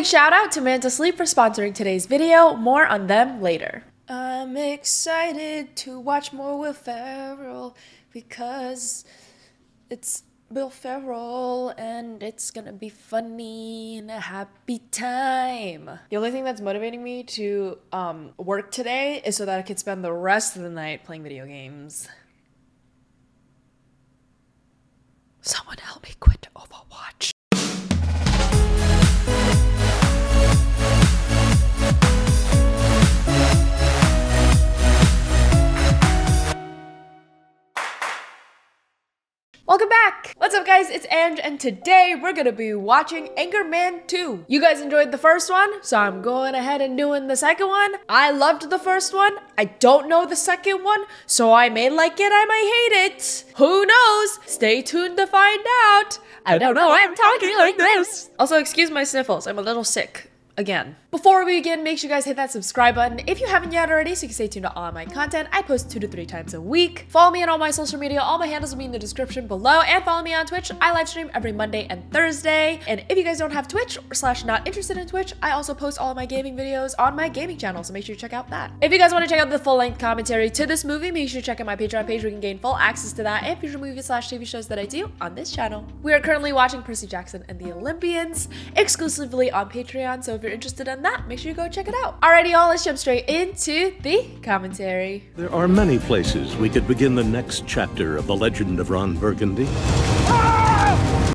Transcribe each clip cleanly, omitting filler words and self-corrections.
big shout out to Manta Sleep for sponsoring today's video. More on them later. I'm excited to watch more Will Ferrell because it's Will Ferrell and it's gonna be funny and a happy time. The only thing that's motivating me to work today is so that I can spend the rest of the night playing video games. Someone help me quit Overwatch. Welcome back! What's up guys, it's Ange and today we're gonna be watching Anchorman 2. You guys enjoyed the first one, so I'm going ahead and doing the second one. I loved the first one. I don't know the second one, so I may like it, I may hate it. Who knows? Stay tuned to find out. I don't know why I'm talking like this. Also, excuse my sniffles, I'm a little sick. Again. Before we begin, make sure you guys hit that subscribe button if you haven't yet already so you can stay tuned to all of my content. I post 2 to 3 times a week. Follow me on all my social media. All my handles will be in the description below. And follow me on Twitch. I live stream every Monday and Thursday. And if you guys don't have Twitch or / not interested in Twitch, I also post all of my gaming videos on my gaming channel, so make sure you check out that. If you guys want to check out the full-length commentary to this movie, make sure you check out my Patreon page where you can gain full access to that and future movies / TV shows that I do on this channel. We are currently watching Percy Jackson and the Olympians exclusively on Patreon, so if you're interested in that, make sure you go check it out. Alrighty y'all, let's jump straight into the commentary. There are many places we could begin the next chapter of the legend of Ron Burgundy.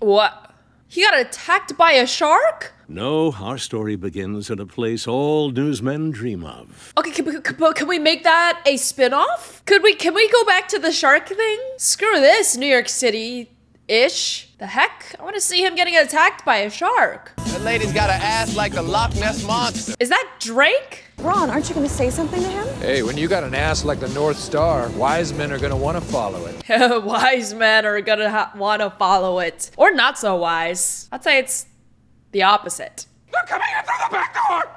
What? He got attacked by a shark? No, our story begins at a place all newsmen dream of. Okay, can we make that a spin-off? Can we go back to the shark thing? Screw this, New York City-ish. The heck? I want to see him getting attacked by a shark. That lady's got an ass like the Loch Ness Monster. Is that Drake? Ron, aren't you going to say something to him? Hey, when you got an ass like the North Star, wise men are going to want to follow it. Wise men are gonna want to follow it. Or not so wise. I'd say it's the opposite. They're coming in through the back door!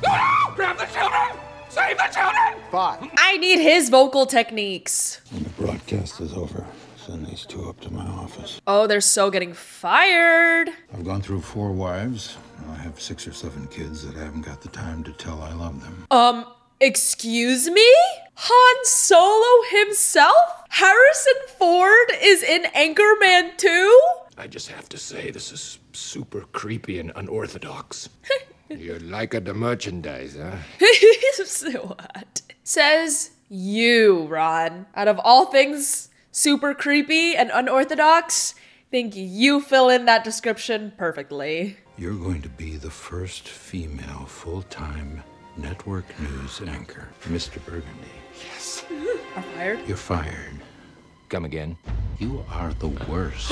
No! Grab the children! Save the children! Fine. I need his vocal techniques. When the broadcast is over, send these 2 up to my office. Oh, they're so getting fired. I've gone through 4 wives. I have 6 or 7 kids that I haven't got the time to tell I love them. Excuse me? Han Solo himself? Harrison Ford is in Anchorman 2? I just have to say, this is super creepy and unorthodox. You're liking the merchandise, huh? What? Says you, Ron. Out of all things super creepy and unorthodox, think you fill in that description perfectly. You're going to be the first female full-time network news anchor, Mr. Burgundy. Yes. Are fired? You're fired. Come again. You are the worst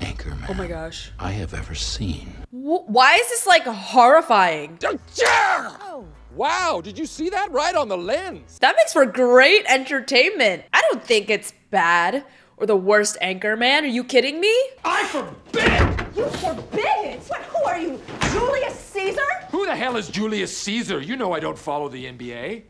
anchorman Oh my gosh. I have ever seen. Why is this like horrifying? Oh. Wow, did you see that? Right on the lens. That makes for great entertainment. I don't think it's bad or the worst Anchorman. Are you kidding me? I forbid! You forbid it! What, who are you, Julius Caesar? Who the hell is Julius Caesar? You know I don't follow the NBA.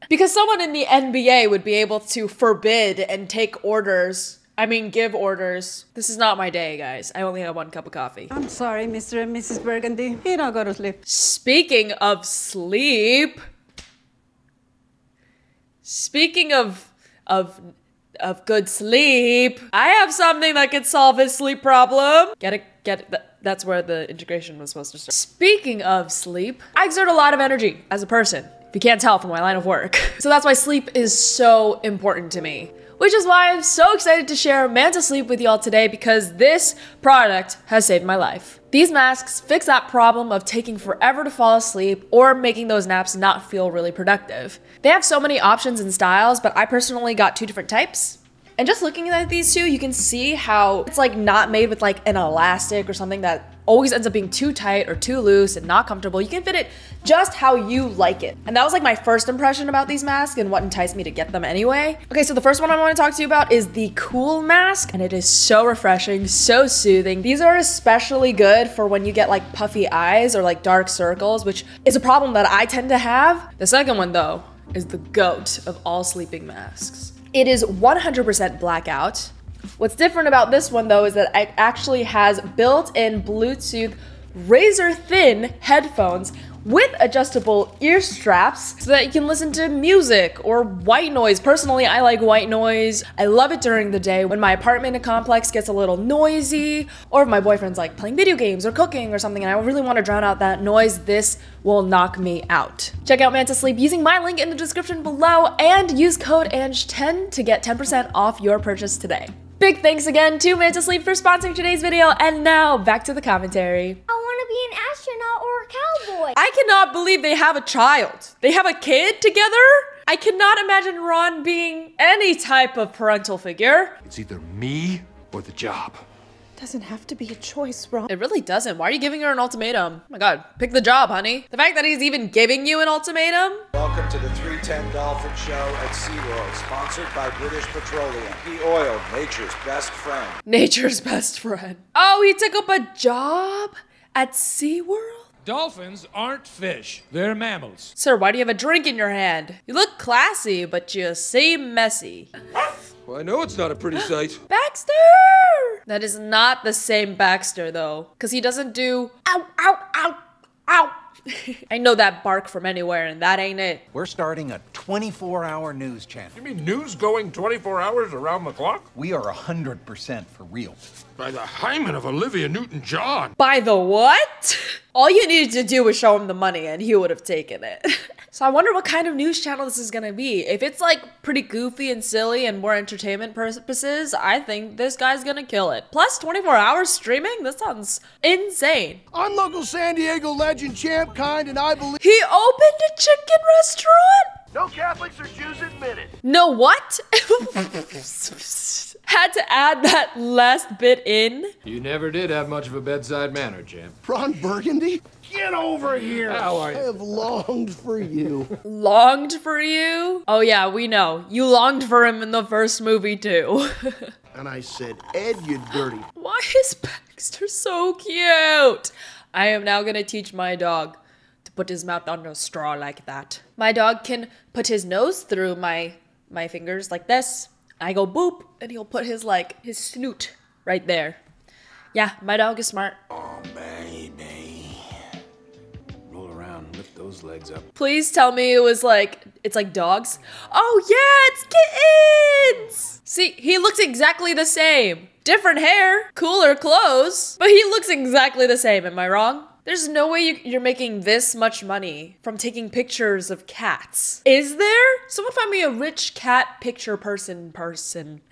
Because someone in the NBA would be able to forbid and take orders. I mean, give orders. This is not my day, guys. I only have 1 cup of coffee. I'm sorry, Mr. and Mrs. Burgundy. You don't go to sleep. Speaking of sleep. Speaking of good sleep, I have something that could solve his sleep problem. Get it? That's where the integration was supposed to start. Speaking of sleep, I exert a lot of energy as a person, if you can't tell from my line of work. So that's why sleep is so important to me. Which is why I'm so excited to share Manta Sleep with y'all today because this product has saved my life. These masks fix that problem of taking forever to fall asleep or making those naps not feel really productive. They have so many options and styles, but I personally got 2 different types. And just looking at these 2, you can see how it's like not made with like an elastic or something that always ends up being too tight or too loose and not comfortable. You can fit it just how you like it. And that was like my first impression about these masks and what enticed me to get them anyway. Okay, so the first one I want to talk to you about is the Cool Mask, and it is so refreshing, so soothing. These are especially good for when you get like puffy eyes or like dark circles, which is a problem that I tend to have. The second one though is the GOAT of all sleeping masks. It is 100% blackout. What's different about this one though is that it actually has built-in Bluetooth razor-thin headphones with adjustable ear straps so that you can listen to music or white noise. Personally, I like white noise. I love it during the day when my apartment complex gets a little noisy, or if my boyfriend's like playing video games or cooking or something and I really want to drown out that noise, this will knock me out. Check out Manta Sleep using my link in the description below and use code ANGE10 to get 10% off your purchase today. Big thanks again to Manta Sleep for sponsoring today's video, and now back to the commentary. I want to be an astronaut or a cowboy. I cannot believe they have a child. They have a kid together? I cannot imagine Ron being any type of parental figure. It's either me or the job. Doesn't have to be a choice, Ron. It really doesn't. Why are you giving her an ultimatum? Oh my god, pick the job, honey. The fact that he's even giving you an ultimatum? Welcome to the 310 Dolphin Show at SeaWorld, sponsored by British Petroleum. He oiled nature's best friend. Nature's best friend. Oh, he took up a job at SeaWorld? Dolphins aren't fish. They're mammals. Sir, why do you have a drink in your hand? You look classy, but you seem messy. Well, I know it's not a pretty sight. Baxter! That is not the same Baxter, though. Because he doesn't do ow, ow, ow, ow. I know that bark from anywhere, and that ain't it. We're starting a 24-hour news channel. You mean news going 24 hours around the clock? We are 100% for real. By the hymen of Olivia Newton-John. By the what? All you needed to do was show him the money, and he would have taken it. So I wonder what kind of news channel this is gonna be. If it's like pretty goofy and silly and more entertainment purposes, I think this guy's gonna kill it. Plus 24 hours streaming? That sounds insane. I'm local San Diego legend Champ Kind, and I believe he opened a chicken restaurant? no Catholics or Jews admitted. No what? Had to add that last bit in. You never did have much of a bedside manner, Champ. Ron Burgundy? Get over here. How are you? I have longed for you. Longed for you? Oh yeah, we know. You longed for him in the first movie too. And I said, Ed, you dirty. Why is Baxter so cute? I am now gonna teach my dog to put his mouth under a straw like that. My dog can put his nose through my fingers like this. I go boop, and he'll put his snoot right there. Yeah, my dog is smart. Oh, baby. Roll around, lift those legs up. Please tell me it's like dogs. Oh yeah, it's kittens! See, he looks exactly the same. Different hair, cooler clothes, but he looks exactly the same, am I wrong? There's no way you're making this much money from taking pictures of cats. Is there? Someone find me a rich cat picture person,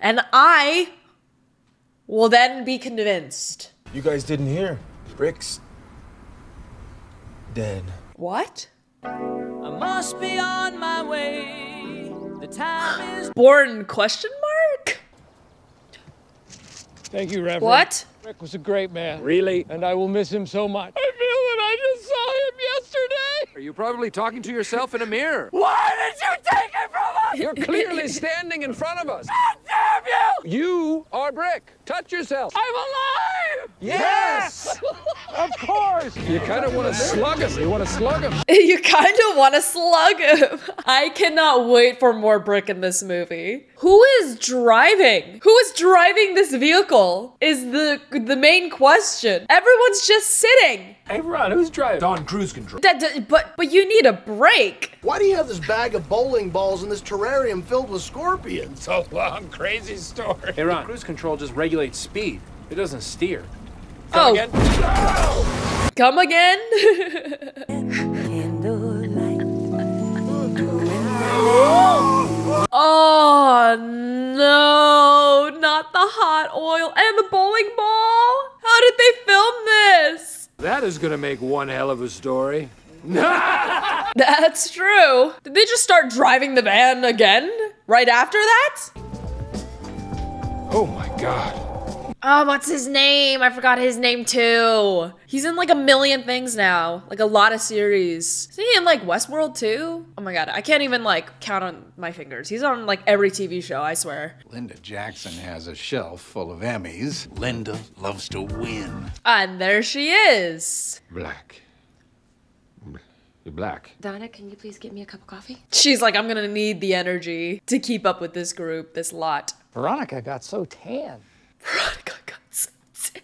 and I will then be convinced. You guys didn't hear. Brick's dead. What? I must be on my way. The time is born question mark? Thank you, Reverend. What? Rick was a great man. Really? And I will miss him so much. I feel that I just saw him yesterday. Are you probably talking to yourself in a mirror? Why did you take it from us? You're clearly standing in front of us. God damn you! You are Brick. Touch yourself. I'm alive! Yes! Of course! You kind of want to slug him. You want to slug him. You kind of want to slug him. I cannot wait for more Brick in this movie. Who is driving? Who is driving this vehicle is the main question. Everyone's just sitting. Hey, Ron, who's driving? On cruise control. But you need a break. Why do you have this bag of bowling balls in this terrarium filled with scorpions? It's a long, crazy story. Hey, Ron, cruise control just regulates speed. It doesn't steer. Come again? Come again? Oh no, not the hot oil and the bowling ball. How did they film this? That is gonna make one hell of a story. That's true. Did they just start driving the van again? Right after that? Oh my god. Oh, what's his name? I forgot his name too. He's in like a million things now. Like a lot of series. Is he in like Westworld too? Oh my god, I can't even like count on my fingers. He's on like every TV show, I swear. Linda Jackson has a shelf full of Emmys. Linda loves to win. And there she is. Black. You're black. Donna, can you please get me a cup of coffee? She's like, I'm gonna need the energy to keep up with this group, this lot. Veronica got so tan. Veronica got so tan.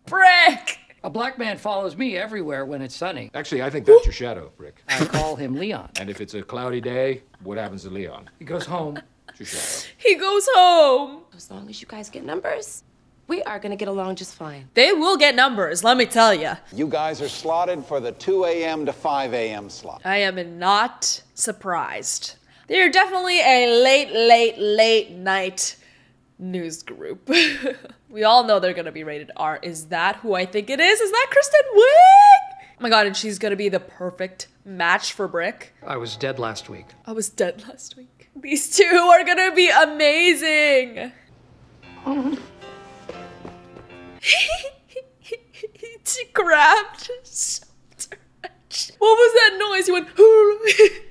Brick! A black man follows me everywhere when it's sunny. Actually, I think that's your shadow, Brick. I call him Leon. And if it's a cloudy day, what happens to Leon? He goes home. It's your shadow. He goes home. As long as you guys get numbers, we are gonna get along just fine. They will get numbers, let me tell you. You guys are slotted for the 2 a.m. to 5 a.m. slot. I am not surprised. They're definitely a late night news group. We all know they're gonna be rated R. Is that who I think it is? Is that Kristen Wiig? Oh my god, and she's gonna be the perfect match for Brick. I was dead last week. I was dead last week. These two are gonna be amazing. She grabbed so much. What was that noise? He went,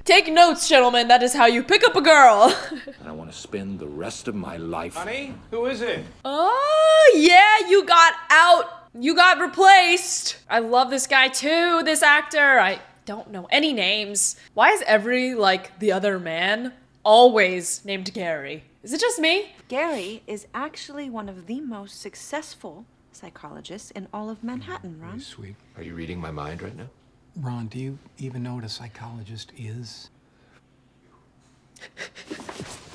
take notes, gentlemen. That is how you pick up a girl. I want to spend the rest of my life. Honey, who is it? Oh, yeah, you got out. You got replaced. I love this guy too, this actor. I don't know any names. Why is every, the other man always named Gary? Is it just me? Gary is actually one of the most successful psychologists in all of Manhattan, Ron. Very sweet. Are you reading my mind right now? Ron, do you even know what a psychologist is?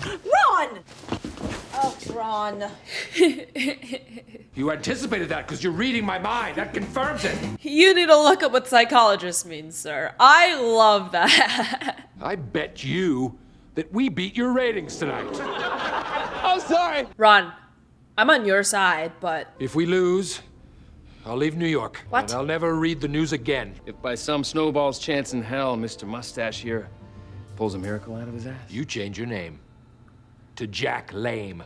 Ron! Oh, Ron. You anticipated that because you're reading my mind. That confirms it. You need to look up what psychologist means, sir. I love that. I bet you that we beat your ratings tonight. I'm sorry. Ron, I'm on your side, but... If we lose, I'll leave New York. What? And I'll never read the news again. If by some snowball's chance in hell, Mr. Mustache here pulls a miracle out of his ass. You change your name to Jack Lame,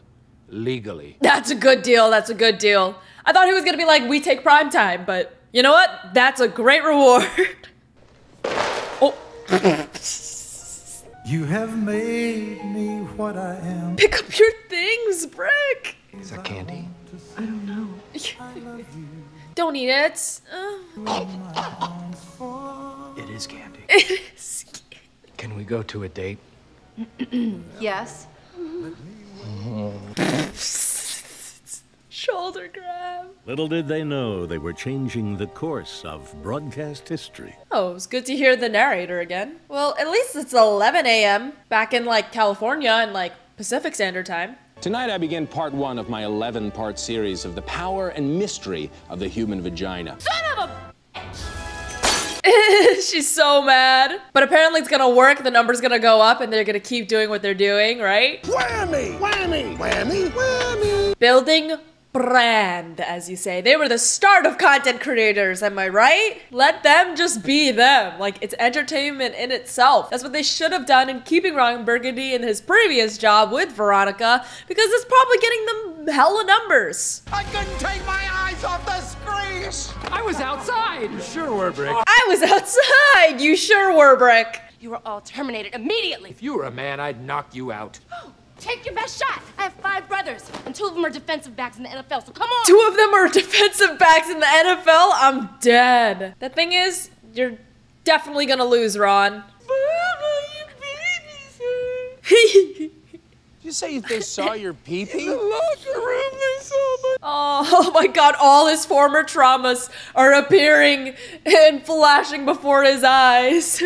legally. That's a good deal, that's a good deal. I thought he was gonna be like, we take prime time, but you know what? That's a great reward. Oh. You have made me what I am. Pick up your things, Brick. Is that candy? I don't know. Don't eat it. It is candy. It is. Can we go to a date? Yes. Shoulder grab. Little did they know they were changing the course of broadcast history. Oh, it was good to hear the narrator again. Well, at least it's 11 a.m. back in California and Pacific Standard Time. Tonight I begin part 1 of my 11-part series of the power and mystery of the human vagina. Son of a... She's so mad. But apparently it's gonna work, the number's gonna go up, and they're gonna keep doing what they're doing, right? Whammy! Whammy! Whammy! Whammy! Building brand, as you say. They were the start of content creators, am I right? Let them just be them. It's entertainment in itself. That's what they should have done in keeping Ron Burgundy in his previous job with Veronica, because it's probably getting them hella numbers. I couldn't take my eyes off the screen! I was outside! You sure were, Brick. I was outside! You sure were, Brick. You were all terminated immediately. If you were a man, I'd knock you out. Take your best shot. I have 5 brothers, and 2 of them are defensive backs in the NFL, so come on. 2 of them are defensive backs in the NFL? I'm dead. The thing is, you're definitely gonna lose, Ron. Did you say they saw your pee-pee? In the locker room, they saw my... Oh my god, all his former traumas are appearing and flashing before his eyes.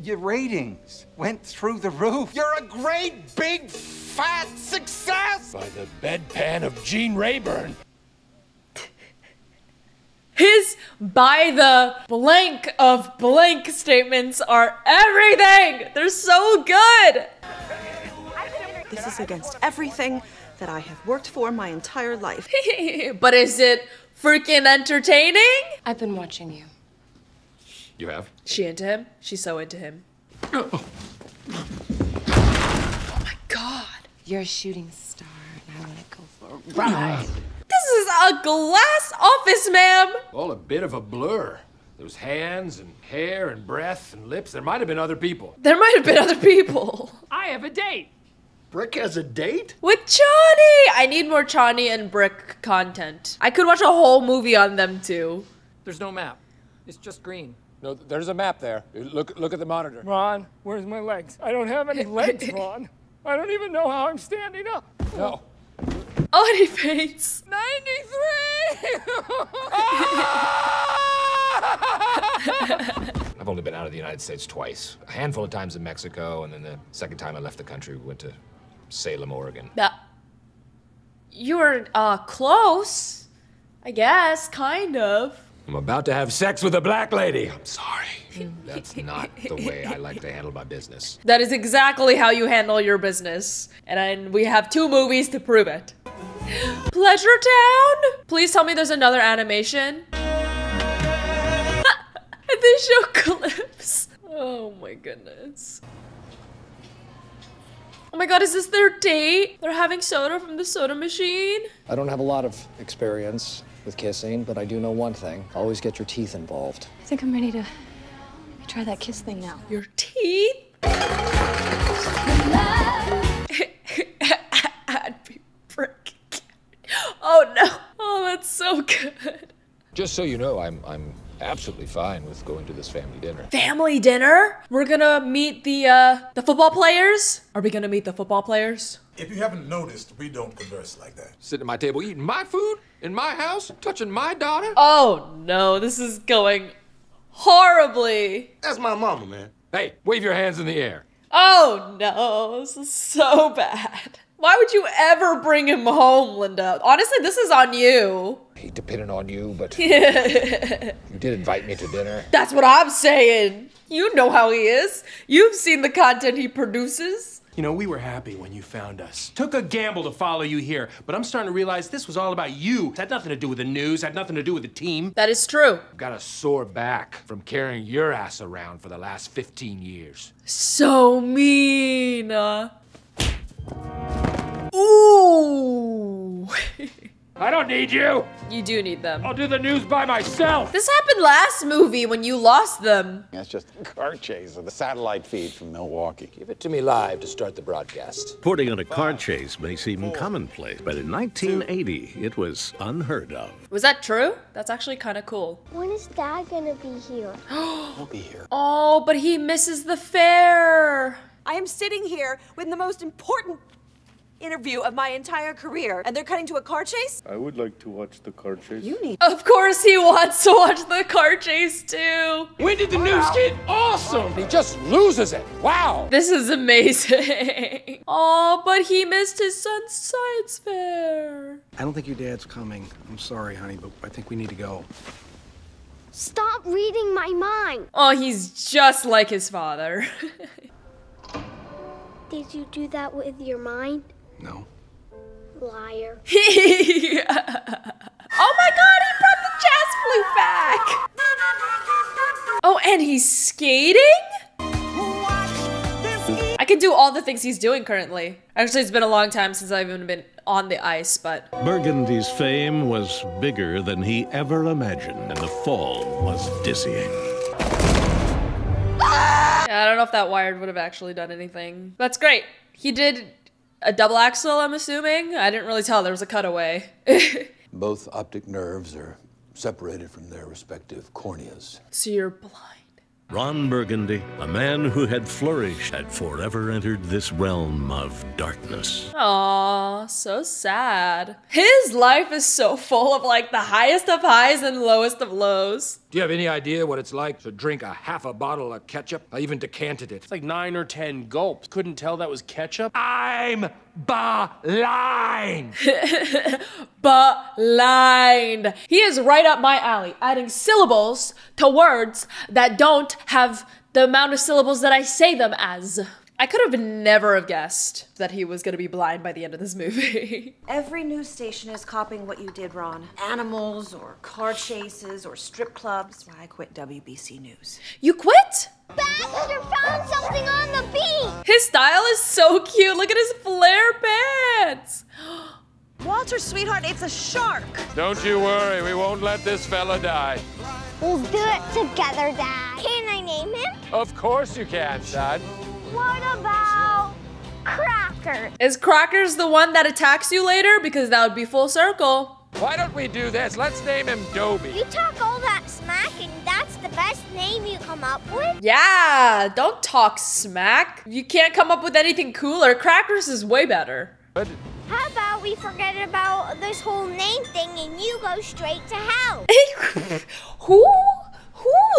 Your ratings went through the roof. You're a great, big, fat success! By the bedpan of Gene Rayburn. His by the blank of blank statements are everything! They're so good! This is against everything that I have worked for my entire life. But is it freaking entertaining? I've been watching you. You have? She into him? She's so into him. Oh my god. You're a shooting star, and I want to go for a ride. This is a glass office, ma'am. All a bit of a blur. Those hands and hair and breath and lips. There might have been other people. There might have been other people. I have a date. Brick has a date? With Chani! I need more Chani and Brick content. I could watch a whole movie on them too. There's no map. It's just green. No, there's a map there. Look at the monitor. Ron, where's my legs? I don't have any legs, Ron. I don't even know how I'm standing up. No, Oh, and he faints. 93! I've only been out of the United States twice. A handful of times in Mexico, and then the second time I left the country, we went to Salem, Oregon. You were, close. I guess, kind of. I'm about to have sex with a black lady. I'm sorry. That's not the way I like to handle my business. That is exactly how you handle your business. And we have 2 movies to prove it. Pleasure Town? Please tell me there's another animation. And they show clips. Oh my goodness. Oh my god, is this their date? They're having soda from the soda machine? I don't have a lot of experience with kissing, but I do know one thing. Always get your teeth involved. I think I'm ready to try that kiss thing now. Your teeth? I'd be freaking. Oh no. Oh, that's so good. Just so you know, I'm absolutely fine with going to this family dinner. Family dinner? We're gonna meet the football players? Are we gonna meet the football players? If you haven't noticed, we don't converse like that. Sitting at my table, eating my food in my house, touching my daughter. Oh no, this is going horribly. That's my mama, man. Hey, wave your hands in the air. Oh no, this is so bad. Why would you ever bring him home, Linda? Honestly, this is on you. I hate to pin it on you, but you did invite me to dinner. That's what I'm saying. You know how he is. You've seen the content he produces. You know, we were happy when you found us. Took a gamble to follow you here, but I'm starting to realize this was all about you. It had nothing to do with the news, had nothing to do with the team. That is true. I've got a sore back from carrying your ass around for the last 15 years. So mean. Ooh. I don't need you. You do need them. I'll do the news by myself. This happened last movie when you lost them. That's just a car chase of the satellite feed from Milwaukee. Give it to me live to start the broadcast. Reporting on a car chase may seem commonplace, but in 1980, it was unheard of. Was that true? That's actually kind of cool. When is Dad gonna be here? We'll be here. Oh, but he misses the fair. I am sitting here with the most important interview of my entire career, and they're cutting to a car chase? I would like to watch the car chase. You need. Of course he wants to watch the car chase too. When did the news get awesome? He just loses it. Wow. This is amazing. Oh, but he missed his son's science fair. I don't think your dad's coming. I'm sorry, honey, but I think we need to go. Stop reading my mind. Oh, he's just like his father. Did you do that with your mind? No. Liar. Oh my god, he brought the jazz flute back! Oh, and he's skating? I can do all the things he's doing currently. Actually, it's been a long time since I've even been on the ice, but... Burgundy's fame was bigger than he ever imagined, and the fall was dizzying. Yeah, I don't know if that wired would have actually done anything. That's great. He did a double axle, I'm assuming. I didn't really tell. There was a cutaway. Both optic nerves are separated from their respective corneas. So you're blind. Ron Burgundy, a man who had flourished, had forever entered this realm of darkness. Aw, so sad. His life is so full of like the highest of highs and lowest of lows. Do you have any idea what it's like to drink a half a bottle of ketchup? I even decanted it. It's like 9 or 10 gulps. Couldn't tell that was ketchup. I'm blind. Blind. He is right up my alley, adding syllables to words that don't have the amount of syllables that I say them as. I could have never have guessed that he was gonna be blind by the end of this movie. Every news station is copying what you did, Ron. Animals, or car chases, or strip clubs. That's why I quit WBC News. You quit? Baxter found something on the beach! His style is so cute. Look at his flare pants. Walter, sweetheart, it's a shark. Don't you worry, we won't let this fella die. We'll do it together, Dad. Can I name him? Of course you can, son. What about Cracker? Is Crackers the one that attacks you later? Because that would be full circle. Why don't we do this? Let's name him Dobie. You talk all that smack and that's the best name you come up with? Yeah, don't talk smack. You can't come up with anything cooler. Crackers is way better. But how about we forget about this whole name thing and you go straight to hell. Who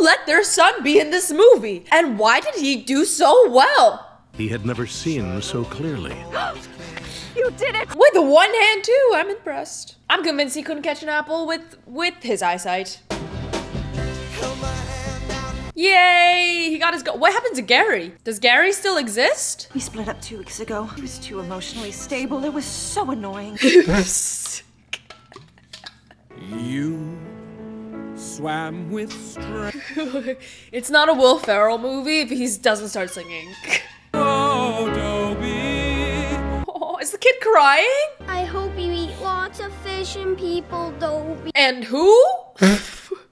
let their son be in this movie? And why did he do so well? He had never seen so clearly. You did it! With the one hand too, I'm impressed. I'm convinced he couldn't catch an apple with his eyesight. Yay! He got his What happened to Gary? Does Gary still exist? We split up 2 weeks ago. He was too emotionally stable. It was so annoying. You swam with strength. It's not a Will Ferrell movie if he doesn't start singing. Oh, Dobie. Oh, is the kid crying? I hope you eat lots of fish and people, Dobie. And who?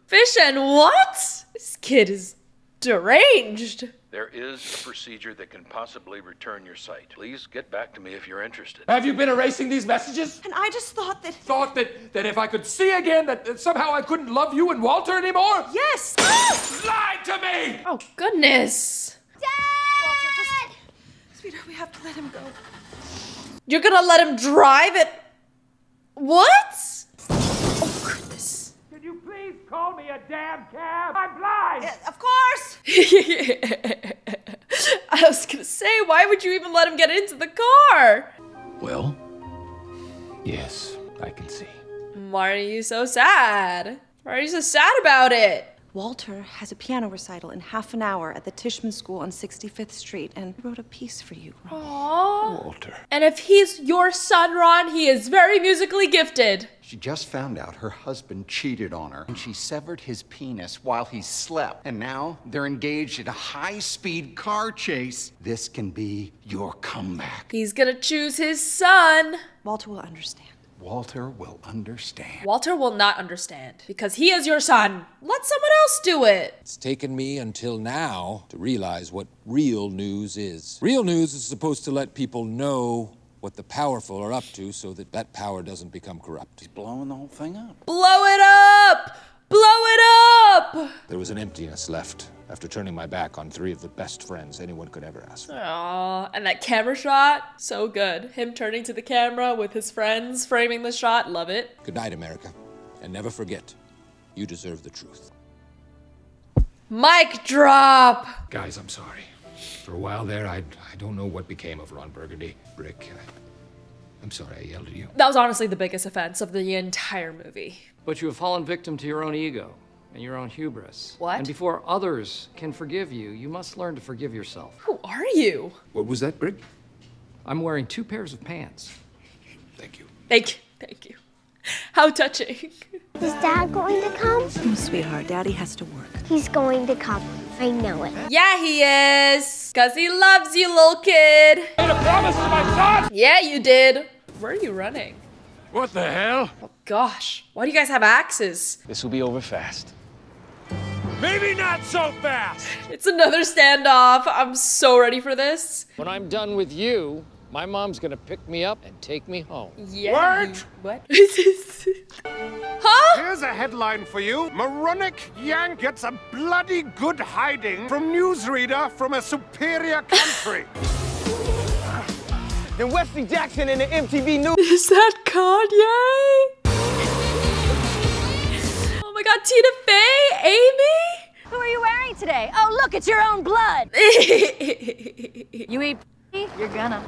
Fish and what? This kid is deranged. There is a procedure that can possibly return your sight. Please get back to me if you're interested. Have you been erasing these messages? And I just thought that... Thought that if I could see again, that somehow I couldn't love you and Walter anymore? Yes! Lied to me! Oh, goodness. Walter, just... Sweetheart, we have to let him go. You're gonna let him drive it? What? Oh, goodness. Could you please call me a damn cab? I'm blind! Of course! I was gonna say, why would you even let him get into the car? Well, yes, I can see. Why are you so sad? Why are you so sad about it? Walter has a piano recital in half an hour at the Tishman School on 65th Street, and I wrote a piece for you, Ron. Aww. Walter. And if he's your son, Ron, he is very musically gifted. She just found out her husband cheated on her, and she severed his penis while he slept. And now they're engaged in a high-speed car chase. This can be your comeback. He's gonna choose his son. Walter will understand. Walter will understand. Walter will not understand because he is your son. Let someone else do it. It's taken me until now to realize what real news is. Real news is supposed to let people know what the powerful are up to so that that power doesn't become corrupt. He's blowing the whole thing up. Blow it up! Blow it up! There was an emptiness left after turning my back on 3 of the best friends anyone could ever ask for. Aww, and that camera shot, so good. Him turning to the camera with his friends, framing the shot, love it. Good night, America. And never forget, you deserve the truth. Mic drop! Guys, I'm sorry. For a while there, I don't know what became of Ron Burgundy. Rick, I'm sorry I yelled at you. That was honestly the biggest offense of the entire movie. But you have fallen victim to your own ego and your own hubris. What? And before others can forgive you, you must learn to forgive yourself. Who are you? What was that, Rick? I'm wearing 2 pairs of pants. Thank you. Thank you. How touching. Is Dad going to come? Oh, sweetheart, Daddy has to work. He's going to come. I know it. Yeah, he is. Cause he loves you, little kid. I made a promise to my son! Yeah, you did. Where are you running? What the hell? Oh gosh, why do you guys have axes? This will be over fast. Maybe not so fast. It's another standoff. I'm so ready for this. When I'm done with you, my mom's gonna pick me up and take me home. Yeah. What? Huh? Here's a headline for you. Moronic Yank gets a bloody good hiding from newsreader from a superior country. Then Wesley Jackson in the MTV News. Is that Kanye? Oh my god, Tina Fey? Amy? Who are you wearing today? Oh, look, it's your own blood. You eat you're gonna.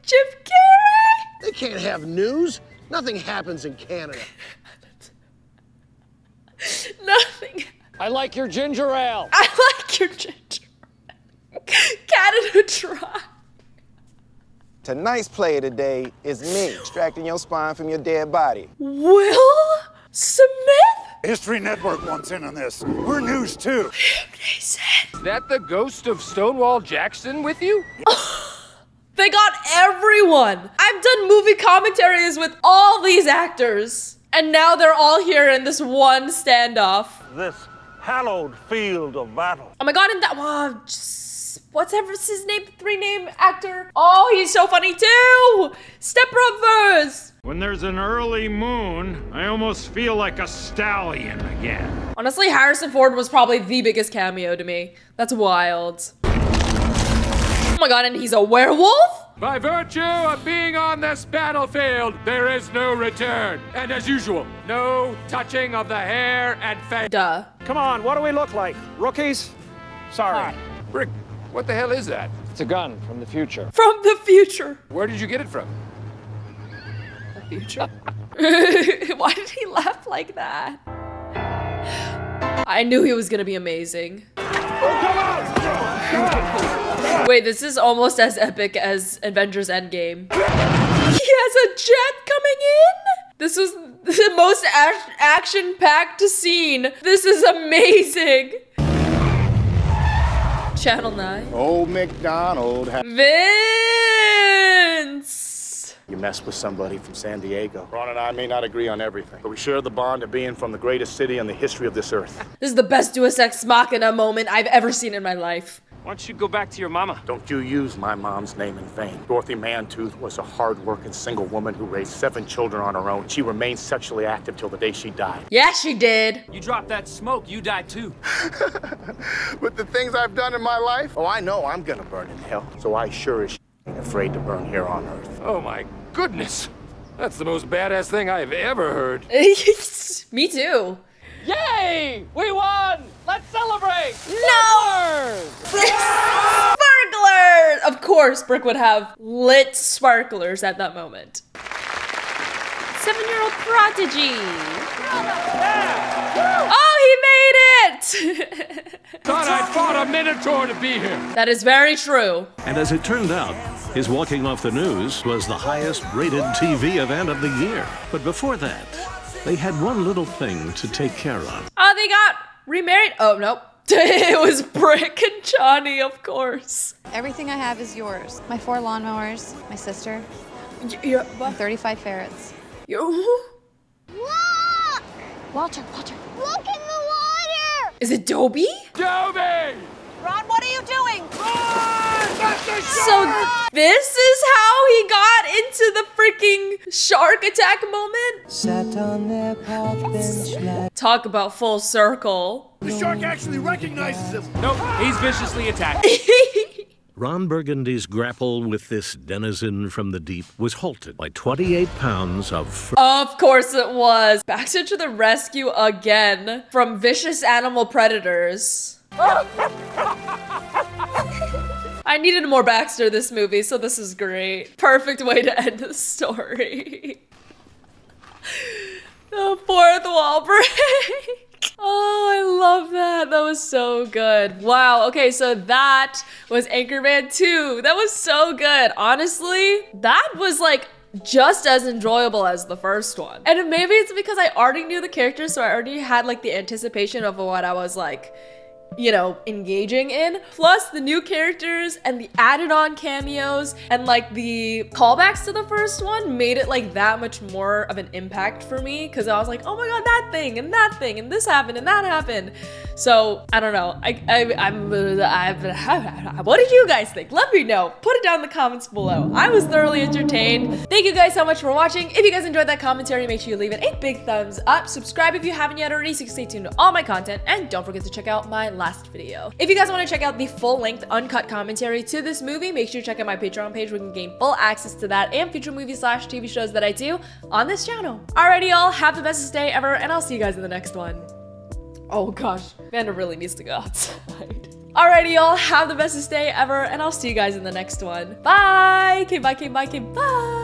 Jim Carrey? They can't have news. Nothing happens in Canada. Nothing. I like your ginger ale. I like your ginger ale. Canada Dry. Tonight's player today is me, extracting your spine from your dead body. Will Smith? History Network wants in on this. We're news too. They said. Is that the ghost of Stonewall Jackson with you? They got everyone. I've done movie commentaries with all these actors. And now they're all here in this one standoff. This hallowed field of battle. Oh my god, and that what's his name? 3-name actor. Oh, he's so funny too. Step Brothers. When there's an early moon, I almost feel like a stallion again. Honestly, Harrison Ford was probably the biggest cameo to me. That's wild. Oh my god, and he's a werewolf? By virtue of being on this battlefield, there is no return. And as usual, no touching of the hair and face. Duh. Come on, what do we look like? Rookies? Sorry. Rick, what the hell is that? It's a gun from the future. From the future. Where did you get it from? The future? Why did he laugh like that? I knew he was gonna be amazing. Wait, this is almost as epic as Avengers Endgame. He has a jet coming in? This was the most action-packed scene. This is amazing. Channel 9. Old MacDonald. Vince! You mess with somebody from San Diego. Ron and I may not agree on everything, but we share the bond of being from the greatest city in the history of this earth. This is the best Deus Ex Machina moment I've ever seen in my life. Why don't you go back to your mama? Don't you use my mom's name in vain. Dorothy Mantooth was a hard-working single woman who raised 7 children on her own. She remained sexually active till the day she died. Yeah, she did. You dropped that smoke, you died too. With the things I've done in my life, oh, I know I'm gonna burn in hell. So I sure as ain't afraid to burn here on Earth. Oh my goodness. That's the most badass thing I've ever heard. Me too. Yay! We won! Let's celebrate! No! Sparklers! Of course, Brick would have lit sparklers at that moment. 7-year-old prodigy. Oh, he made it! Thought I fought a minotaur to be here. That is very true. And as it turned out, his walking off the news was the highest rated TV event of the year. But before that, they had one little thing to take care of. Oh, they got remarried? Oh, nope. It was Brick and Johnny, of course. Everything I have is yours. My 4 lawnmowers, my sister, and 35 ferrets. Look! Walter. Look in the water! Is it Dobie? Dobie! Ron, what are you doing? So this is how he got into the freaking shark attack moment? Sat on their park bench. Talk about full circle. The shark actually recognizes him. Nope, he's viciously attacked. Ron Burgundy's grapple with this denizen from the deep was halted by 28 pounds of... Of course it was. Baxter to the rescue again from vicious animal predators. I needed more Baxter this movie, so this is great. Perfect way to end the story. The fourth wall break. Oh, I love that. That was so good. Wow. Okay, so that was Anchorman 2. That was so good. Honestly, that was like just as enjoyable as the first one. And maybe it's because I already knew the characters, so I already had like the anticipation of what I was like, you know, engaging in. Plus the new characters and the added on cameos and like the callbacks to the first one made it like that much more of an impact for me, because I was like, oh my god, that thing and this happened and that happened. So I don't know. What did you guys think? Let me know. Put it down in the comments below. I was thoroughly entertained. Thank you guys so much for watching. If you guys enjoyed that commentary, make sure you leave it a big thumbs up. Subscribe if you haven't yet already so you can stay tuned to all my content, and don't forget to check out my last video. If you guys want to check out the full-length uncut commentary to this movie, make sure you check out my Patreon page where you can gain full access to that and future movies/TV shows that I do on this channel. Alrighty y'all, have the bestest day ever, and I'll see you guys in the next one. Oh gosh, Vanda really needs to go outside. Alrighty y'all, have the bestest day ever, and I'll see you guys in the next one. Bye! Okay, bye, okay, bye, okay, bye!